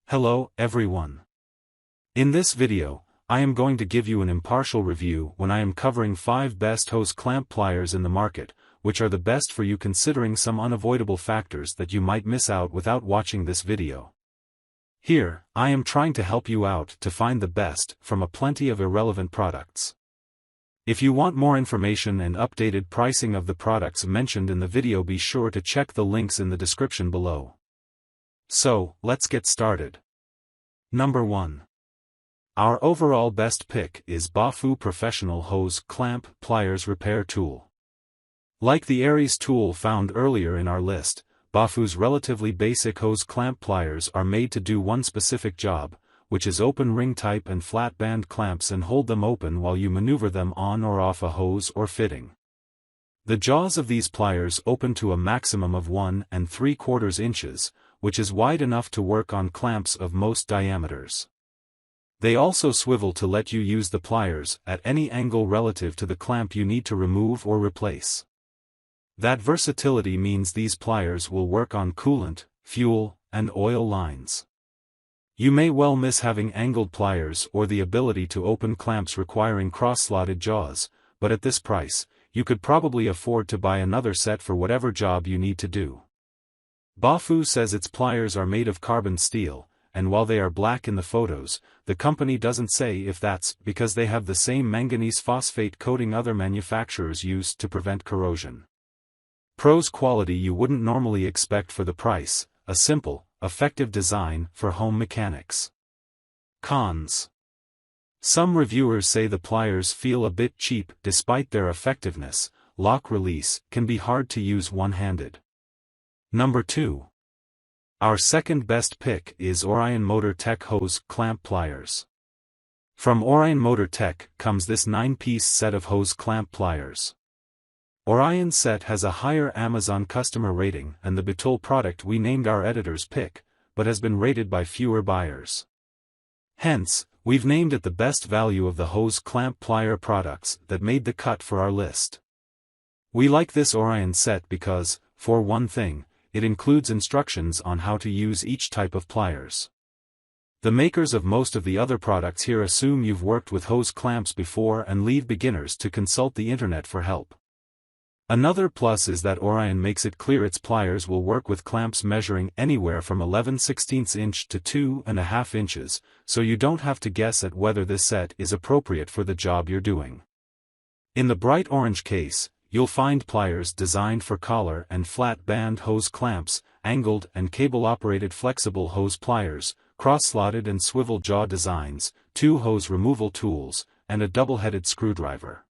Hello, everyone. In this video, I am going to give you an impartial review when I am covering 5 best hose clamp pliers in the market, which are the best for you considering some unavoidable factors that you might miss out without watching this video. Here, I am trying to help you out to find the best from a plenty of irrelevant products. If you want more information and updated pricing of the products mentioned in the video, be sure to check the links in the description below. So, let's get started. Number 1. Our overall best pick is BaFu Professional Hose Clamp Pliers Repair Tool. Like the Aries tool found earlier in our list, BaFu's relatively basic hose clamp pliers are made to do one specific job, which is open ring type and flat band clamps and hold them open while you maneuver them on or off a hose or fitting. The jaws of these pliers open to a maximum of 1 3/4 inches, which is wide enough to work on clamps of most diameters. They also swivel to let you use the pliers at any angle relative to the clamp you need to remove or replace. That versatility means these pliers will work on coolant, fuel, and oil lines. You may well miss having angled pliers or the ability to open clamps requiring cross-slotted jaws, but at this price, you could probably afford to buy another set for whatever job you need to do. BaFu says its pliers are made of carbon steel, and while they are black in the photos, the company doesn't say if that's because they have the same manganese phosphate coating other manufacturers use to prevent corrosion. Pros: quality you wouldn't normally expect for the price, a simple, effective design for home mechanics. Cons: some reviewers say the pliers feel a bit cheap despite their effectiveness. Lock release can be hard to use one-handed. Number 2. Our second best pick is Orion Motor Tech Hose Clamp Pliers. From Orion Motor Tech comes this 9-piece set of hose clamp pliers. Orion's set has a higher Amazon customer rating than the BaFu product we named our editor's pick, but has been rated by fewer buyers. Hence, we've named it the best value of the hose clamp plier products that made the cut for our list. We like this Orion set because, for one thing, it includes instructions on how to use each type of pliers. The makers of most of the other products here assume you've worked with hose clamps before and leave beginners to consult the internet for help. Another plus is that Orion makes it clear its pliers will work with clamps measuring anywhere from 11/16 inch to 2.5 inches, so you don't have to guess at whether this set is appropriate for the job you're doing. In the bright orange case, you'll find pliers designed for collar and flat band hose clamps, angled and cable-operated flexible hose pliers, cross-slotted and swivel jaw designs, 2 hose removal tools, and a double-headed screwdriver.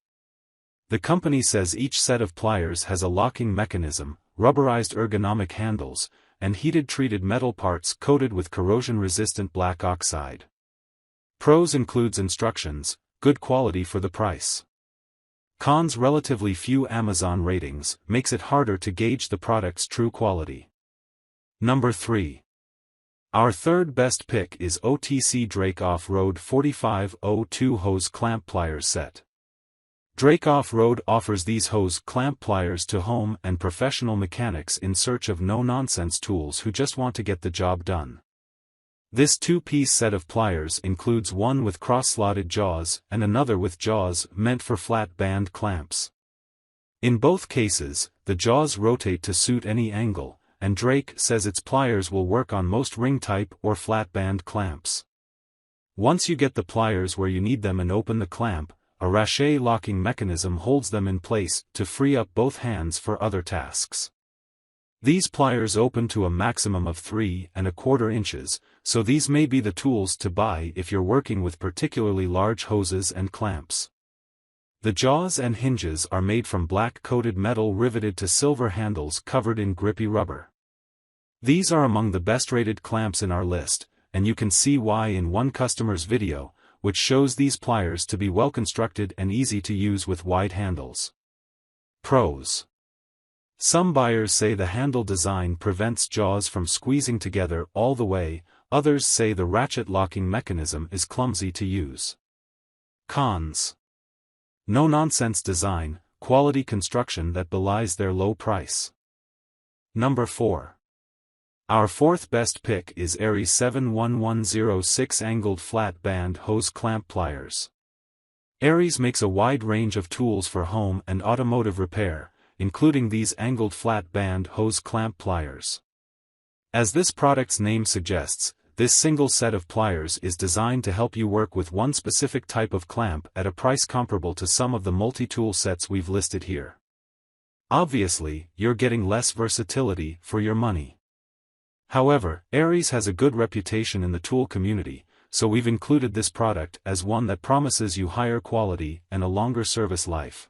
The company says each set of pliers has a locking mechanism, rubberized ergonomic handles, and heated treated metal parts coated with corrosion-resistant black oxide. Pros includes instructions, good quality for the price. Cons: relatively few Amazon ratings makes it harder to gauge the product's true quality. Number 3. Our third best pick is OTC Drake Off Road 4502 Hose Clamp Pliers Set. Drake Off Road offers these hose clamp pliers to home and professional mechanics in search of no-nonsense tools who just want to get the job done. This 2-piece set of pliers includes one with cross-slotted jaws and another with jaws meant for flat band clamps. In both cases, the jaws rotate to suit any angle, and Drake says its pliers will work on most ring-type or flat band clamps. Once you get the pliers where you need them and open the clamp, a rachet locking mechanism holds them in place to free up both hands for other tasks. These pliers open to a maximum of 3.25 inches, so these may be the tools to buy if you're working with particularly large hoses and clamps. The jaws and hinges are made from black-coated metal riveted to silver handles covered in grippy rubber. These are among the best-rated clamps in our list, and you can see why in one customer's video, which shows these pliers to be well-constructed and easy to use with wide handles. Pros: some buyers say the handle design prevents jaws from squeezing together all the way, others say the ratchet locking mechanism is clumsy to use. Cons: no-nonsense design, quality construction that belies their low price. Number 4. Our fourth best pick is Aries 71106 Angled Flat Band Hose Clamp Pliers. Aries makes a wide range of tools for home and automotive repair, including these angled flat band hose clamp pliers. As this product's name suggests, this single set of pliers is designed to help you work with one specific type of clamp at a price comparable to some of the multi-tool sets we've listed here. Obviously, you're getting less versatility for your money. However, Aries has a good reputation in the tool community, so we've included this product as one that promises you higher quality and a longer service life.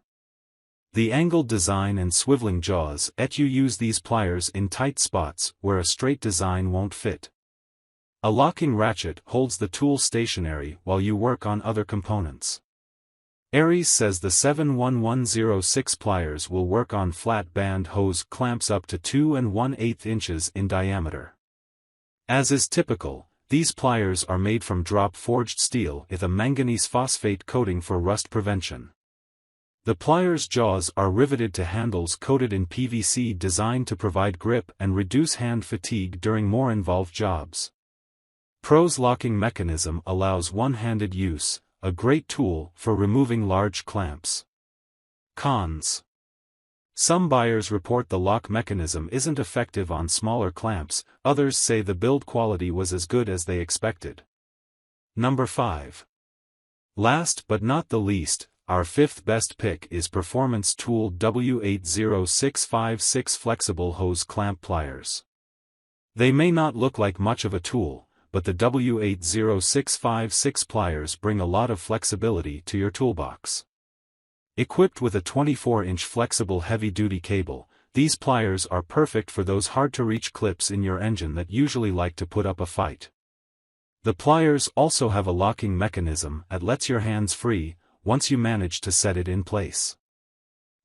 The angled design and swiveling jaws let you use these pliers in tight spots where a straight design won't fit. A locking ratchet holds the tool stationary while you work on other components. Aries says the 71106 pliers will work on flat band hose clamps up to 2 1/8 inches in diameter. As is typical, these pliers are made from drop-forged steel with a manganese phosphate coating for rust prevention. The pliers' jaws are riveted to handles coated in PVC designed to provide grip and reduce hand fatigue during more involved jobs. Pro's locking mechanism allows one-handed use, a great tool for removing large clamps. Cons. Some buyers report the lock mechanism isn't effective on smaller clamps, others say the build quality was as good as they expected. Number 5. Last but not the least, our fifth best pick is Performance Tool W80656 Flexible Hose Clamp Pliers. They may not look like much of a tool, but the W80656 pliers bring a lot of flexibility to your toolbox. Equipped with a 24-inch flexible heavy-duty cable, these pliers are perfect for those hard-to-reach clips in your engine that usually like to put up a fight. The pliers also have a locking mechanism that lets your hands free once you manage to set it in place.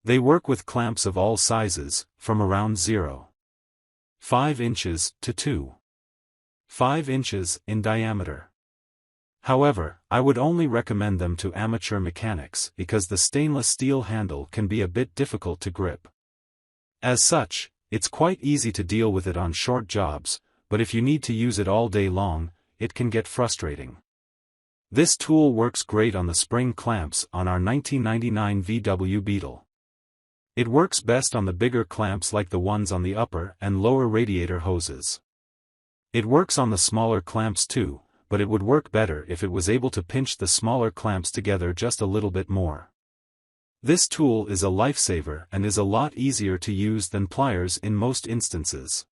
They work with clamps of all sizes, from around 0.5 inches to 2.5 inches in diameter. However, I would only recommend them to amateur mechanics because the stainless steel handle can be a bit difficult to grip. As such, it's quite easy to deal with it on short jobs, but if you need to use it all day long, it can get frustrating. This tool works great on the spring clamps on our 1999 VW Beetle. It works best on the bigger clamps like the ones on the upper and lower radiator hoses. It works on the smaller clamps too, but it would work better if it was able to pinch the smaller clamps together just a little bit more. This tool is a lifesaver and is a lot easier to use than pliers in most instances.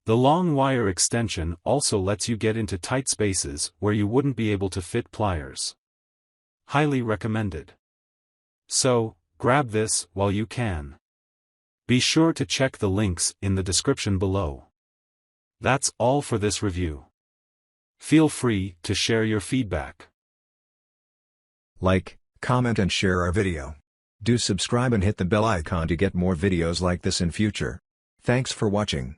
The long wire extension also lets you get into tight spaces where you wouldn't be able to fit pliers. Highly recommended. So, grab this while you can. Be sure to check the links in the description below. That's all for this review. Feel free to share your feedback. Like, comment and share our video. Do subscribe and hit the bell icon to get more videos like this in future. Thanks for watching.